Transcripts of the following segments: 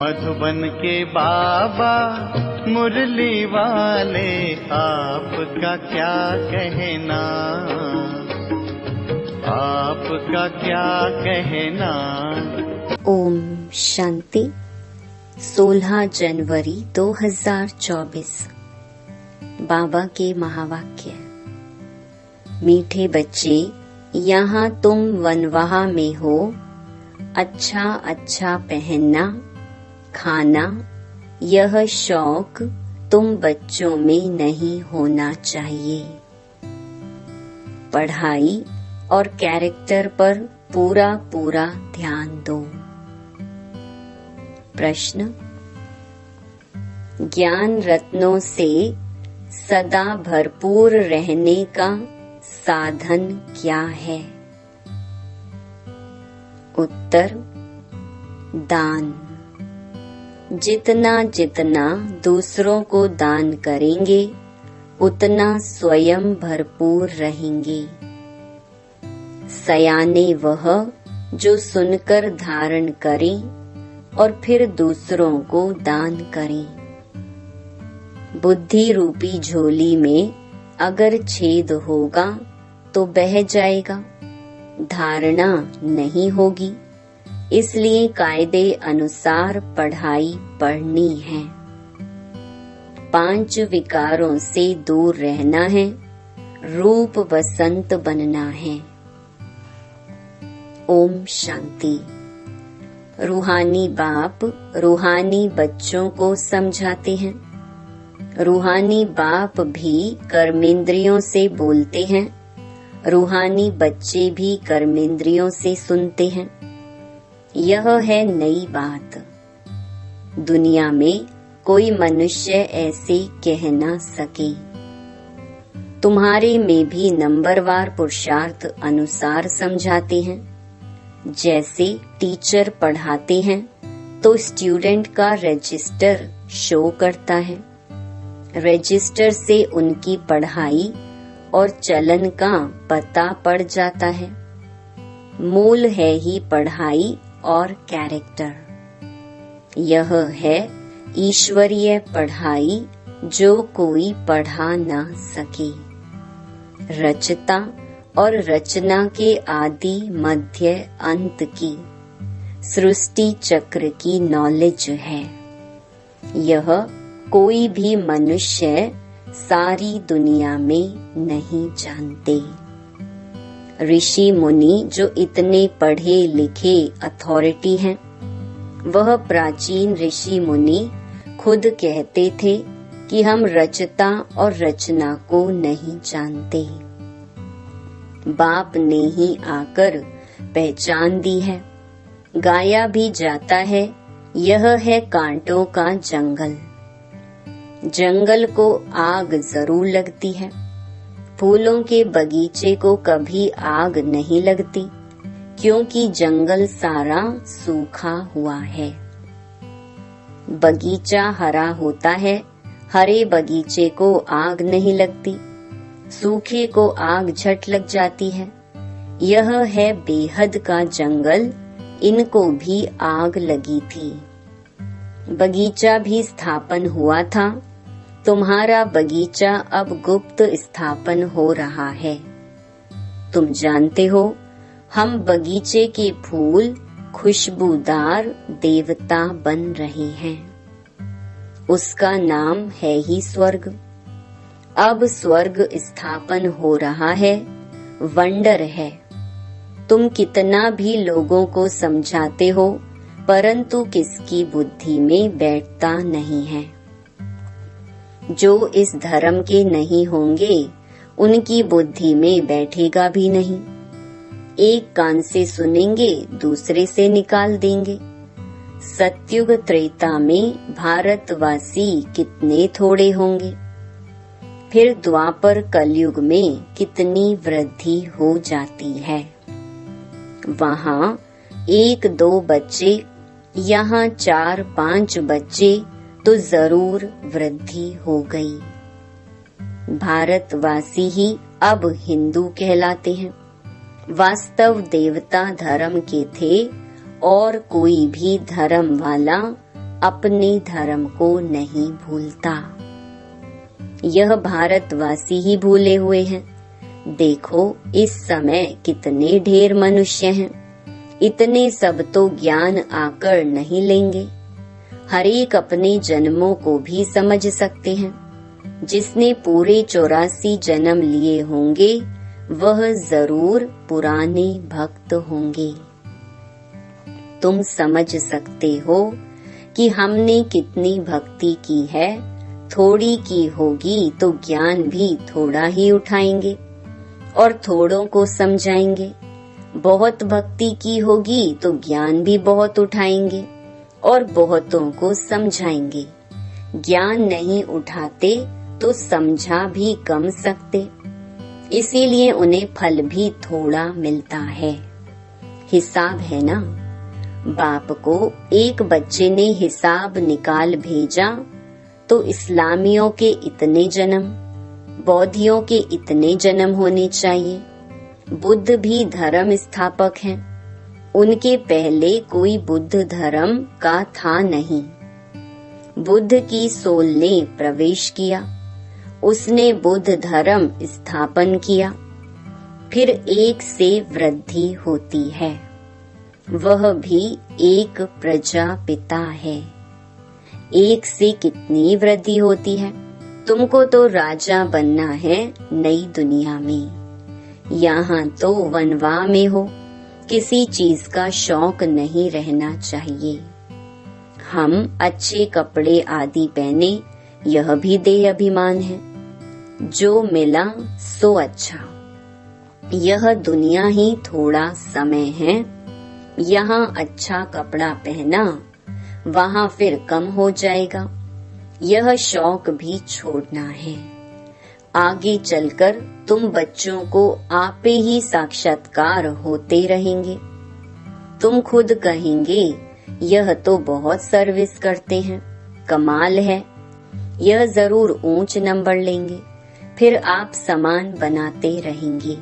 मधुबन के बाबा मुरली वाले, आपका क्या कहना, आपका क्या कहना। ओम शांति। 16 जनवरी 2024। बाबा के महावाक्य। मीठे बच्चे, यहाँ तुम वनवाह में हो। अच्छा अच्छा पहनना, खाना, यह शौक तुम बच्चों में नहीं होना चाहिए। पढ़ाई और कैरेक्टर पर पूरा पूरा ध्यान दो। प्रश्न: ज्ञान रत्नों से सदा भरपूर रहने का साधन क्या है? उत्तर: दान। जितना जितना दूसरों को दान करेंगे, उतना स्वयं भरपूर रहेंगे। सयाने वह जो सुनकर धारण करें और फिर दूसरों को दान करें। बुद्धि रूपी झोली में अगर छेद होगा तो बह जाएगा, धारणा नहीं होगी। इसलिए कायदे अनुसार पढ़ाई पढ़नी है। 5 विकारों से दूर रहना है, रूप वसंत बनना है। ओम शांति। रूहानी बाप रूहानी बच्चों को समझाते हैं। रूहानी बाप भी कर्मेंद्रियों से बोलते हैं, रूहानी बच्चे भी कर्मेंद्रियों से सुनते हैं। यह है नई बात। दुनिया में कोई मनुष्य ऐसे कह ना सके। तुम्हारे में भी नंबरवार पुरुषार्थ अनुसार समझाते हैं। जैसे टीचर पढ़ाते हैं तो स्टूडेंट का रजिस्टर शो करता है। रजिस्टर से उनकी पढ़ाई और चलन का पता पड़ जाता है। मूल है ही पढ़ाई और कैरेक्टर। यह है ईश्वरीय पढ़ाई जो कोई पढ़ा ना सके। रचता और रचना के आदि मध्य अंत की सृष्टि चक्र की नॉलेज है। यह कोई भी मनुष्य सारी दुनिया में नहीं जानते। ऋषि मुनि जो इतने पढ़े लिखे अथॉरिटी हैं, वह प्राचीन ऋषि मुनि खुद कहते थे कि हम रचता और रचना को नहीं जानते। बाप ने ही आकर पहचान दी है। गाया भी जाता है, यह है कांटों का जंगल। जंगल को आग जरूर लगती है। फूलों के बगीचे को कभी आग नहीं लगती, क्योंकि जंगल सारा सूखा हुआ है। बगीचा हरा होता है, हरे बगीचे को आग नहीं लगती, सूखे को आग झट लग जाती है। यह है बेहद का जंगल, इनको भी आग लगी थी। बगीचा भी स्थापन हुआ था। तुम्हारा बगीचा अब गुप्त स्थापन हो रहा है। तुम जानते हो, हम बगीचे के फूल खुशबूदार देवता बन रहे हैं। उसका नाम है ही स्वर्ग। अब स्वर्ग स्थापन हो रहा है, वंडर है। तुम कितना भी लोगों को समझाते हो, परंतु किसकी बुद्धि में बैठता नहीं है। जो इस धर्म के नहीं होंगे, उनकी बुद्धि में बैठेगा भी नहीं। एक कान से सुनेंगे, दूसरे से निकाल देंगे। सतयुग त्रेता में भारतवासी कितने थोड़े होंगे, फिर द्वापर कलयुग में कितनी वृद्धि हो जाती है। वहाँ 1-2 बच्चे, यहाँ 4-5 बच्चे, तो जरूर वृद्धि हो गई। भारतवासी ही अब हिंदू कहलाते हैं। वास्तव देवता धर्म के थे और कोई भी धर्म वाला अपने धर्म को नहीं भूलता। यह भारतवासी ही भूले हुए हैं। देखो इस समय कितने ढेर मनुष्य हैं, इतने सब तो ज्ञान आकर नहीं लेंगे। हर एक अपने जन्मों को भी समझ सकते हैं। जिसने पूरे 84 जन्म लिए होंगे वह जरूर पुराने भक्त होंगे। तुम समझ सकते हो कि हमने कितनी भक्ति की है। थोड़ी की होगी तो ज्ञान भी थोड़ा ही उठाएंगे और थोड़ों को समझाएंगे। बहुत भक्ति की होगी तो ज्ञान भी बहुत उठाएंगे और बहुतों को समझाएंगे। ज्ञान नहीं उठाते तो समझा भी कम सकते, इसीलिए उन्हें फल भी थोड़ा मिलता है। हिसाब है ना। बाप को एक बच्चे ने हिसाब निकाल भेजा तो इस्लामियों के इतने जन्म, बौद्धियों के इतने जन्म होने चाहिए। बुद्ध भी धर्म स्थापक हैं। उनके पहले कोई बुद्ध धर्म का था नहीं। बुद्ध की सोल ने प्रवेश किया, उसने बुद्ध धर्म स्थापन किया। फिर एक से वृद्धि होती है, वह भी एक प्रजापिता है। एक से कितनी वृद्धि होती है। तुमको तो राजा बनना है नई दुनिया में। यहाँ तो वनवा में हो, किसी चीज का शौक नहीं रहना चाहिए। हम अच्छे कपड़े आदि पहने, यह भी देह अभिमान है। जो मिला सो अच्छा। यह दुनिया ही थोड़ा समय है। यहाँ अच्छा कपड़ा पहना, वहाँ फिर कम हो जाएगा। यह शौक भी छोड़ना है। आगे चलकर तुम बच्चों को आपे ही साक्षात्कार होते रहेंगे। तुम खुद कहेंगे यह तो बहुत सर्विस करते हैं, कमाल है। यह जरूर ऊंच नंबर लेंगे। फिर आप सामान बनाते रहेंगे।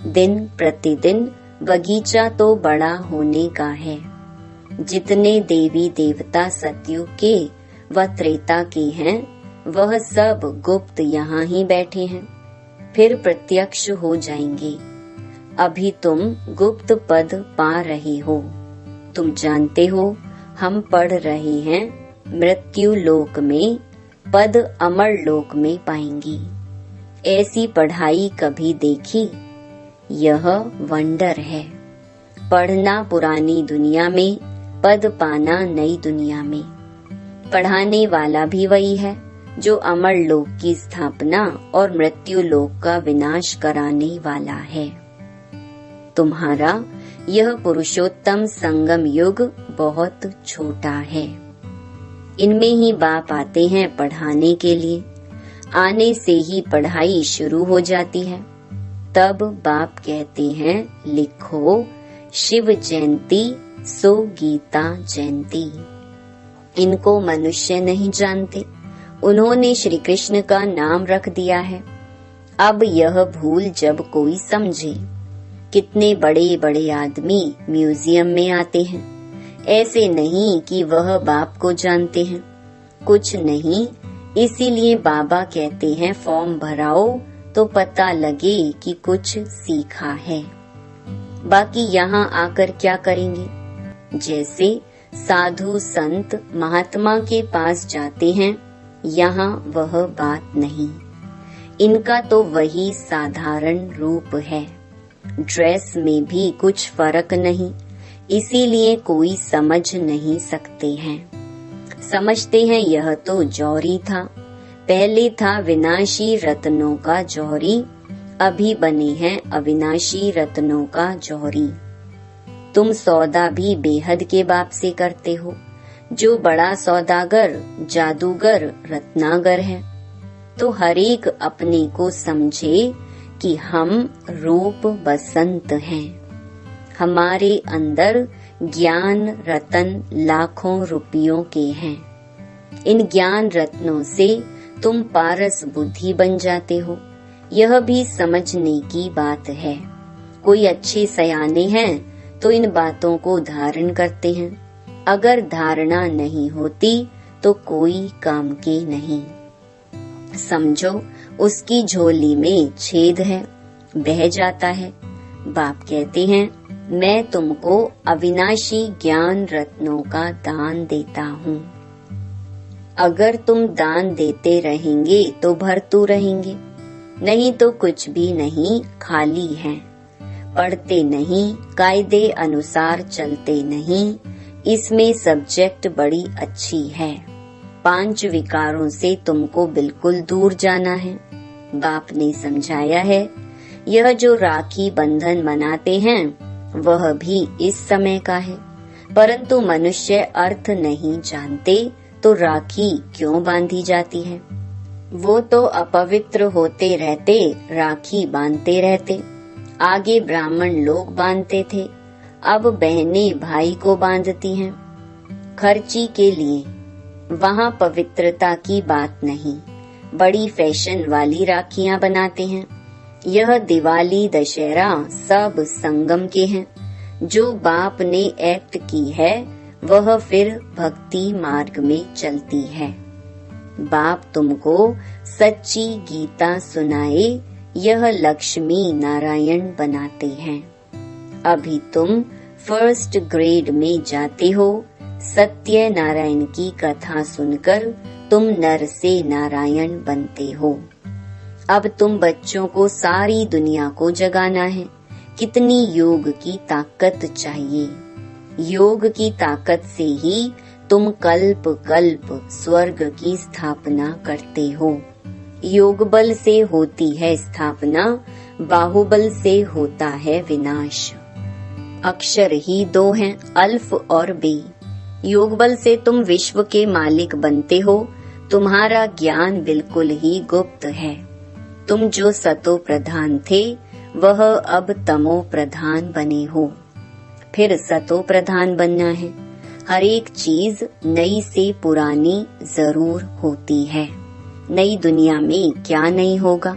दिन प्रतिदिन बगीचा तो बड़ा होने का है। जितने देवी देवता सतयुग के व त्रेता के हैं, वह सब गुप्त यहाँ ही बैठे हैं, फिर प्रत्यक्ष हो जाएंगे। अभी तुम गुप्त पद पा रहे हो। तुम जानते हो हम पढ़ रहे हैं मृत्यु लोक में, पद अमर लोक में पाएंगी। ऐसी पढ़ाई कभी देखी? यह वंडर है। पढ़ना पुरानी दुनिया में, पद पाना नई दुनिया में। पढ़ाने वाला भी वही है जो अमर लोक की स्थापना और मृत्यु लोक का विनाश कराने वाला है। तुम्हारा यह पुरुषोत्तम संगम युग बहुत छोटा है। इनमें ही बाप आते हैं पढ़ाने के लिए। आने से ही पढ़ाई शुरू हो जाती है। तब बाप कहते हैं लिखो शिव जयंती सो गीता जयंती। इनको मनुष्य नहीं जानते, उन्होंने श्री कृष्ण का नाम रख दिया है। अब यह भूल जब कोई समझे। कितने बड़े बड़े आदमी म्यूजियम में आते हैं। ऐसे नहीं कि वह बाप को जानते हैं, कुछ नहीं। इसीलिए बाबा कहते हैं फॉर्म भराओ तो पता लगे कि कुछ सीखा है। बाकी यहाँ आकर क्या करेंगे? जैसे साधु संत महात्मा के पास जाते हैं, यहाँ वह बात नहीं। इनका तो वही साधारण रूप है। ड्रेस में भी कुछ फर्क नहीं, इसीलिए कोई समझ नहीं सकते हैं। समझते हैं यह तो जौहरी था, पहले था विनाशी रत्नों का जौहरी, अभी बने हैं अविनाशी रत्नों का जौहरी। तुम सौदा भी बेहद के बाप से करते हो। जो बड़ा सौदागर, जादूगर, रत्नागर है। तो हर एक अपने को समझे कि हम रूप बसंत हैं। हमारे अंदर ज्ञान रतन लाखों रुपयों के हैं। इन ज्ञान रत्नों से तुम पारस बुद्धि बन जाते हो। यह भी समझने की बात है। कोई अच्छे सयाने हैं तो इन बातों को धारण करते हैं। अगर धारणा नहीं होती तो कोई काम की नहीं। समझो उसकी झोली में छेद है, बह जाता है। बाप कहते हैं मैं तुमको अविनाशी ज्ञान रत्नों का दान देता हूँ। अगर तुम दान देते रहेंगे तो भरतू रहेंगे, नहीं तो कुछ भी नहीं, खाली हैं। पढ़ते नहीं, कायदे अनुसार चलते नहीं, इसमें सब्जेक्ट बड़ी अच्छी है। 5 विकारों से तुमको बिल्कुल दूर जाना है। बाप ने समझाया है यह जो राखी बंधन मनाते हैं वह भी इस समय का है, परंतु मनुष्य अर्थ नहीं जानते तो राखी क्यों बांधी जाती है। वो तो अपवित्र होते रहते राखी बांधते रहते। आगे ब्राह्मण लोग बांधते थे, अब बहनें भाई को बांधती हैं खर्ची के लिए। वहाँ पवित्रता की बात नहीं, बड़ी फैशन वाली राखियां बनाते हैं। यह दिवाली दशहरा सब संगम के हैं। जो बाप ने एक्ट की है वह फिर भक्ति मार्ग में चलती है। बाप तुमको सच्ची गीता सुनाए, यह लक्ष्मी नारायण बनाते हैं। अभी तुम 1st ग्रेड में जाते हो। सत्य नारायण की कथा सुनकर तुम नर से नारायण बनते हो। अब तुम बच्चों को सारी दुनिया को जगाना है। कितनी योग की ताकत चाहिए। योग की ताकत से ही तुम कल्प कल्प स्वर्ग की स्थापना करते हो। योग बल से होती है स्थापना, बाहुबल से होता है विनाश। अक्षर ही 2 हैं, अल्फ और बे। योग बल से तुम विश्व के मालिक बनते हो। तुम्हारा ज्ञान बिल्कुल ही गुप्त है। तुम जो सतो प्रधान थे वह अब तमो प्रधान बने हो। फिर सतो प्रधान बनना है। हर एक चीज नई से पुरानी जरूर होती है। नई दुनिया में क्या नहीं होगा।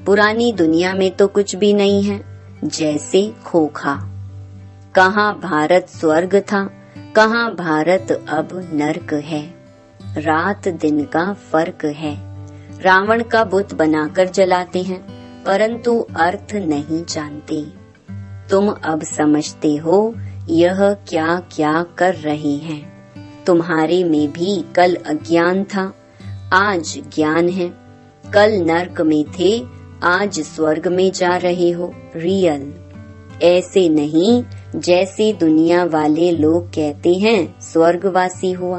पुरानी दुनिया में तो कुछ भी नहीं है। जैसे खोखा, कहाँ भारत स्वर्ग था, कहाँ भारत अब नर्क है। रात दिन का फर्क है। रावण का बुत बनाकर जलाते हैं, परंतु अर्थ नहीं जानते। तुम अब समझते हो यह क्या क्या कर रहे हैं। तुम्हारे में भी कल अज्ञान था, आज ज्ञान है। कल नर्क में थे, आज स्वर्ग में जा रहे हो। रियल ऐसे नहीं जैसे दुनिया वाले लोग कहते हैं स्वर्गवासी हुआ।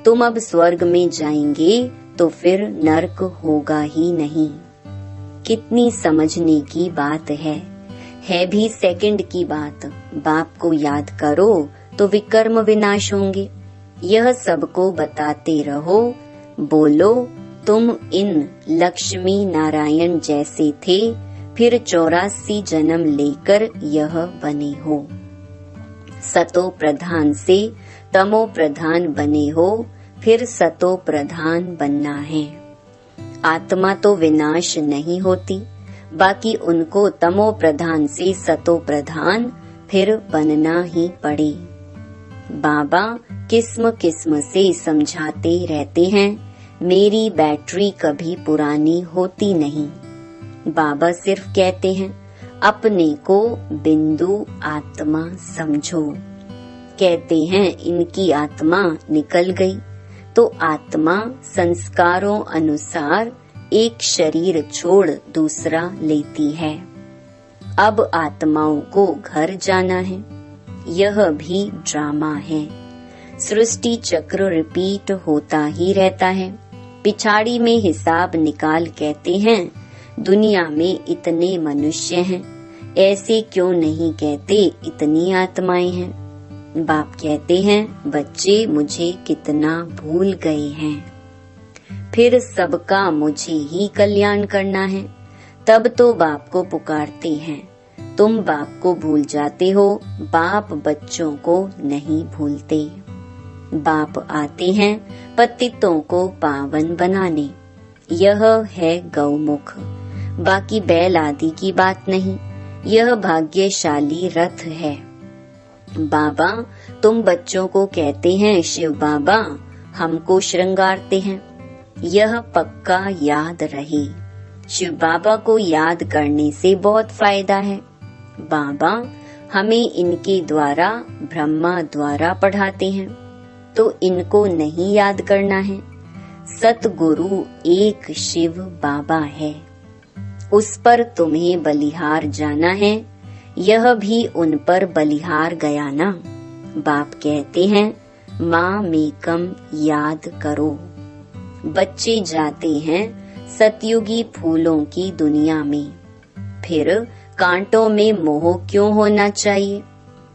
तुम अब स्वर्ग में जाएंगे तो फिर नर्क होगा ही नहीं। कितनी समझने की बात है भी सेकंड की बात। बाप को याद करो तो विकर्म विनाश होंगे। यह सबको बताते रहो। बोलो तुम इन लक्ष्मी नारायण जैसे थे, फिर 84 जन्म लेकर यह बने हो। सतो प्रधान से तमो प्रधान बने हो, फिर सतो प्रधान बनना है। आत्मा तो विनाश नहीं होती, बाकी उनको तमो प्रधान से सतो प्रधान फिर बनना ही पड़े। बाबा किस्म किस्म से समझाते रहते हैं, मेरी बैटरी कभी पुरानी होती नहीं। बाबा सिर्फ कहते हैं अपने को बिंदु आत्मा समझो। कहते हैं इनकी आत्मा निकल गई, तो आत्मा संस्कारों अनुसार एक शरीर छोड़ दूसरा लेती है। अब आत्माओं को घर जाना है। यह भी ड्रामा है। सृष्टि चक्र रिपीट होता ही रहता है। पिछाड़ी में हिसाब निकाल कहते हैं दुनिया में इतने मनुष्य हैं, ऐसे क्यों नहीं कहते इतनी आत्माएं हैं। बाप कहते हैं बच्चे मुझे कितना भूल गए हैं। फिर सबका मुझे ही कल्याण करना है, तब तो बाप को पुकारते हैं। तुम बाप को भूल जाते हो, बाप बच्चों को नहीं भूलते। बाप आते हैं पतितों को पावन बनाने। यह है गौमुख, बाकी बैल आदि की बात नहीं। यह भाग्यशाली रथ है। बाबा तुम बच्चों को कहते हैं शिव बाबा हमको श्रृंगारते हैं, यह पक्का याद रहे। शिव बाबा को याद करने से बहुत फायदा है। बाबा हमें इनके द्वारा ब्रह्मा द्वारा पढ़ाते हैं, तो इनको नहीं याद करना है। सतगुरु एक शिव बाबा है, उस पर तुम्हें बलिहार जाना है, यह भी उन पर बलिहार गया ना। बाप कहते हैं माँ मेकम याद करो। बच्चे जाते हैं सतयुगी फूलों की दुनिया में, फिर कांटों में मोह क्यों होना चाहिए।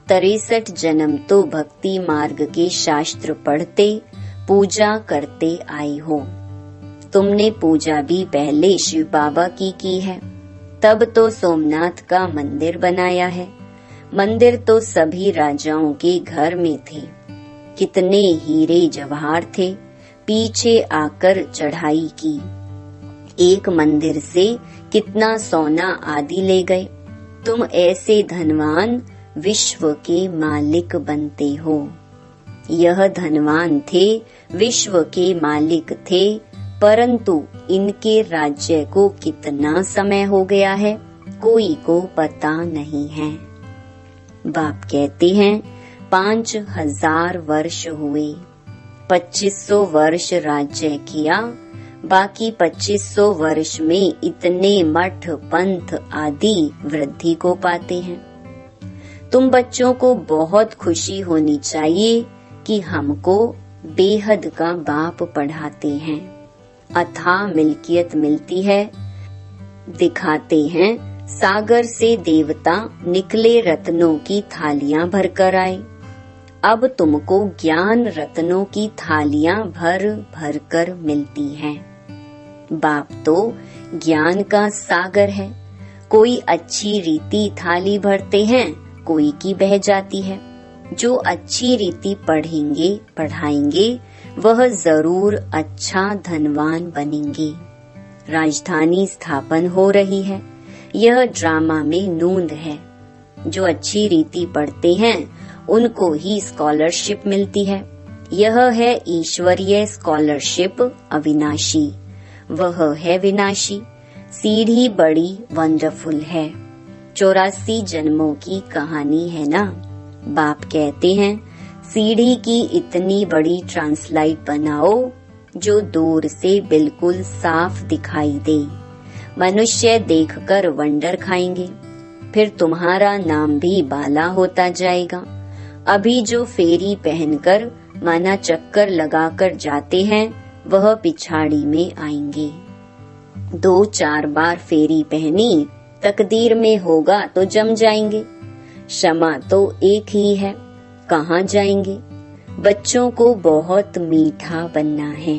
63 जन्म तो भक्ति मार्ग के शास्त्र पढ़ते पूजा करते आए हो। तुमने पूजा भी पहले शिव बाबा की है, तब तो सोमनाथ का मंदिर बनाया है। मंदिर तो सभी राजाओं के घर में थे, कितने हीरे जवाहर थे, पीछे आकर चढ़ाई की। एक मंदिर से कितना सोना आदि ले गए। तुम ऐसे धनवान विश्व के मालिक बनते हो। यह धनवान थे, विश्व के मालिक थे, परंतु इनके राज्य को कितना समय हो गया है कोई को पता नहीं है। बाप कहते हैं 5000 वर्ष हुए, 2500 वर्ष राज्य किया, बाकी 2500 वर्ष में इतने मठ पंथ आदि वृद्धि को पाते हैं। तुम बच्चों को बहुत खुशी होनी चाहिए कि हमको बेहद का बाप पढ़ाते हैं। अथाह मिल्कियत मिलती है। दिखाते हैं सागर से देवता निकले रत्नों की थालियां भर कर आए। अब तुमको ज्ञान रत्नों की थालियां भर भर कर मिलती हैं। बाप तो ज्ञान का सागर है। कोई अच्छी रीति थाली भरते हैं, कोई की बह जाती है। जो अच्छी रीति पढ़ेंगे पढ़ाएंगे वह जरूर अच्छा धनवान बनेंगे। राजधानी स्थापन हो रही है, यह ड्रामा में नूंद है। जो अच्छी रीति पढ़ते हैं उनको ही स्कॉलरशिप मिलती है। यह है ईश्वरीय स्कॉलरशिप अविनाशी, वह है विनाशी। सीढ़ी बड़ी वंडरफुल है। 84 जन्मों की कहानी है ना। बाप कहते हैं सीढ़ी की इतनी बड़ी ट्रांसलाइट बनाओ जो दूर से बिल्कुल साफ दिखाई दे। मनुष्य देखकर वंडर खाएंगे, फिर तुम्हारा नाम भी बाला होता जाएगा। अभी जो फेरी पहनकर माना चक्कर लगाकर जाते हैं वह पिछाड़ी में आएंगे। 2-4 बार फेरी पहनी, तकदीर में होगा तो जम जाएंगे। क्षमा तो एक ही है, कहाँ जाएंगे। बच्चों को बहुत मीठा बनना है।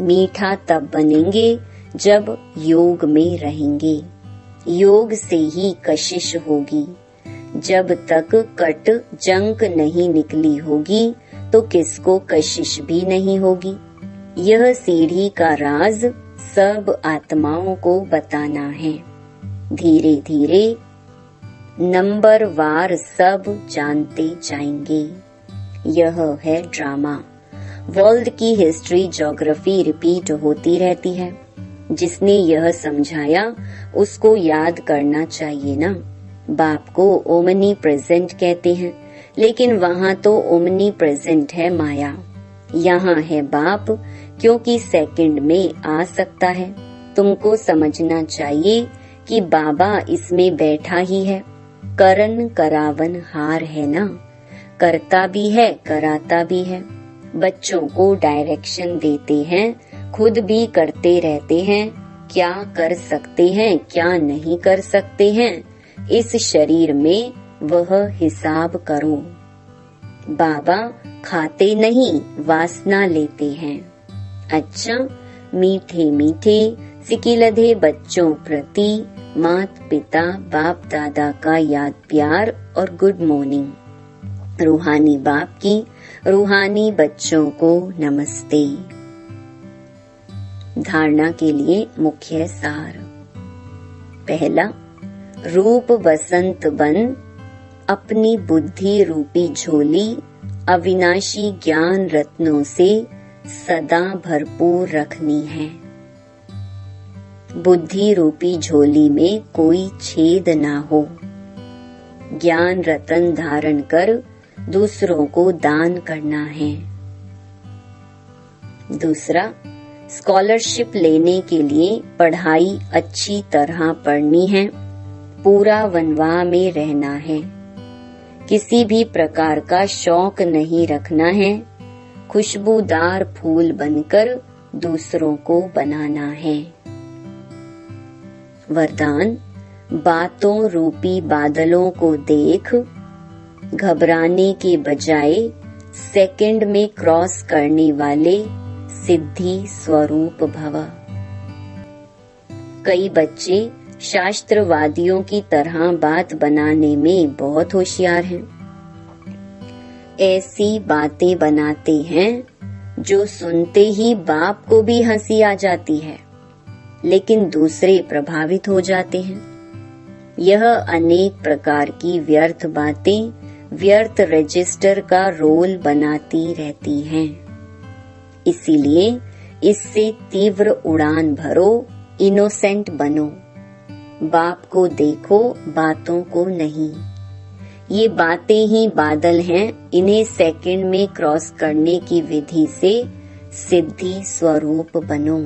मीठा तब बनेंगे जब योग में रहेंगे। योग से ही कशिश होगी। जब तक कट जंक नहीं निकली होगी तो किसको कशिश भी नहीं होगी। यह सीढ़ी का राज सब आत्माओं को बताना है। धीरे धीरे नंबर वार सब जानते जाएंगे। यह है ड्रामा। वर्ल्ड की हिस्ट्री ज्योग्राफी रिपीट होती रहती है। जिसने यह समझाया उसको याद करना चाहिए ना। बाप को ओमनी प्रेजेंट कहते हैं, लेकिन वहाँ तो ओमनी प्रेजेंट है माया। यहाँ है बाप, क्योंकि सेकंड में आ सकता है। तुमको समझना चाहिए कि बाबा इसमें बैठा ही है। करन करावन हार है ना, करता भी है कराता भी है। बच्चों को डायरेक्शन देते हैं, खुद भी करते रहते हैं। क्या कर सकते हैं क्या नहीं कर सकते हैं, इस शरीर में वह हिसाब करो। बाबा खाते नहीं वासना लेते हैं। अच्छा, मीठे मीठे सिकिलधे बच्चों प्रति मात पिता बाप दादा का याद प्यार और गुड मॉर्निंग। रूहानी बाप की रूहानी बच्चों को नमस्ते। धारणा के लिए मुख्य सार। पहला, रूप बसंत बन अपनी बुद्धि रूपी झोली अविनाशी ज्ञान रत्नों से सदा भरपूर रखनी है। बुद्धि रूपी झोली में कोई छेद ना हो। ज्ञान रतन धारण कर दूसरों को दान करना है। दूसरा, स्कॉलरशिप लेने के लिए पढ़ाई अच्छी तरह पढ़नी है। पूरा वनवाह में रहना है। किसी भी प्रकार का शौक नहीं रखना है। खुशबूदार फूल बनकर दूसरों को बनाना है। वरदान, बातों रूपी बादलों को देख घबराने के बजाय सेकंड में क्रॉस करने वाले सिद्धि स्वरूप भव। कई बच्चे शास्त्रवादियों की तरह बात बनाने में बहुत होशियार हैं। ऐसी बातें बनाते हैं जो सुनते ही बाप को भी हंसी आ जाती है, लेकिन दूसरे प्रभावित हो जाते हैं। यह अनेक प्रकार की व्यर्थ बातें व्यर्थ रजिस्टर का रोल बनाती रहती हैं। इसीलिए इससे तीव्र उड़ान भरो, इनोसेंट बनो। बाप को देखो, बातों को नहीं। ये बातें ही बादल हैं, इन्हें सेकंड में क्रॉस करने की विधि से सिद्धि स्वरूप बनो।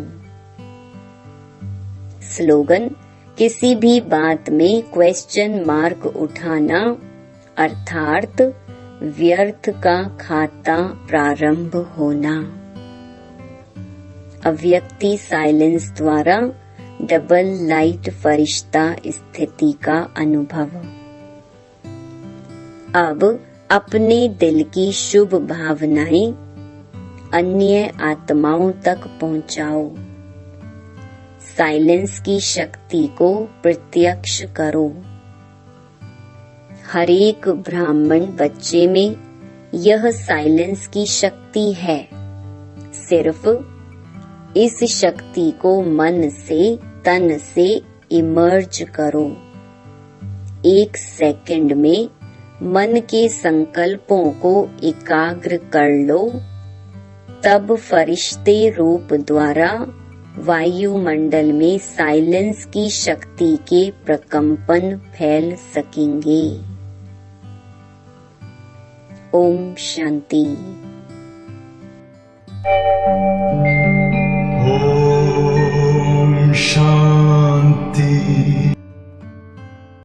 स्लोगन, किसी भी बात में क्वेश्चन मार्क उठाना अर्थात व्यर्थ का खाता प्रारंभ होना। अव्यक्ति साइलेंस द्वारा डबल लाइट फरिश्ता स्थिति का अनुभव। अब अपने दिल की शुभ भावनाएं अन्य आत्माओं तक पहुंचाओ। साइलेंस की शक्ति को प्रत्यक्ष करो। हरेक ब्राह्मण बच्चे में यह साइलेंस की शक्ति है। सिर्फ इस शक्ति को मन से, तन से इमर्ज करो। 1 सेकंड में मन के संकल्पों को एकाग्र कर लो, तब फरिश्ते रूप द्वारा वायुमंडल में साइलेंस की शक्ति के प्रकंपन फैल सकेंगे। ओम शांति।